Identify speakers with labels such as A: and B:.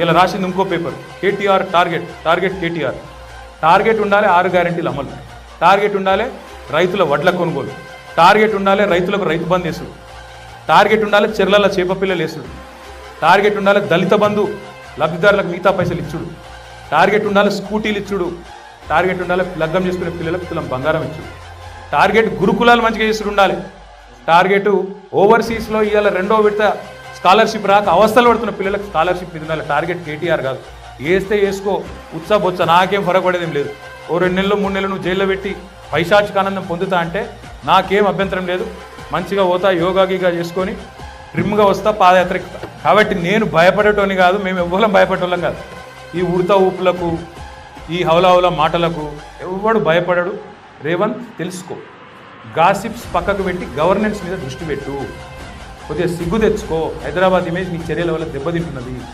A: ఇలా రాసింది ఇంకో paper, KTR target KTR. Target ఉండాలి 6 గ్యారెంటీల అమలు, టార్గెట్ ఉండాలి రైతుల వడ్ల కొనుగోలు, టార్గెట్ ఉండాలి రైతులకు రైతు బంధు వేసుడు, టార్గెట్ ఉండాలి చెర్లల చేప పిల్లలు వేసుడు, టార్గెట్ ఉండాలి దళిత బంధు లబ్ధిదారులకు మిగతా పైసలు ఇచ్చుడు, టార్గెట్ ఉండాలి స్కూటీలు ఇచ్చుడు, టార్గెట్ ఉండాలి లగ్గం చేసుకునే పిల్లలకు తులం బంగారం ఇచ్చుడు, టార్గెట్ గురుకులాలు మంచిగా చేసుడు ఉండాలి, టార్గెట్ ఓవర్సీస్లో ఇవాళ 2వ విడత స్కాలర్షిప్ రాక అవస్థలు పడుతున్న పిల్లలకు స్కాలర్షిప్ ఇది ఉండాలి. టార్గెట్ కేటీఆర్ కాదు. వేస్తే వేసుకో, ఉత్సాహొచ్చ, నాకేం ఫరకపడేదేం లేదు. ఓ 2 నెలలు 3 నెలలు నువ్వు జైల్లో పెట్టి పైశాచికానందం పొందుతా అంటే నాకేం అభ్యంతరం లేదు. మంచిగా పోతా, యోగా గీగా చేసుకొని ట్రిమ్గా వస్తా, పాదయాత్ర ఎక్కుతా. కాబట్టి నేను భయపడేటోని కాదు, మేము ఎవ్వరం భయపడేటోళ్ళం కాదు. ఈ ఉడతా ఊపులకు, ఈ హౌలా మాటలకు ఎవ్వడు భయపడడు. రేవంత్ తెలుసుకో, గాసిప్స్ పక్కకు పెట్టి గవర్నెన్స్ మీద దృష్టి పెట్టు, కొద్దిగా సిగ్గు తెచ్చుకో. హైదరాబాద్ ఇమేజ్ నీ చర్యల వల్ల దెబ్బతింటున్నది.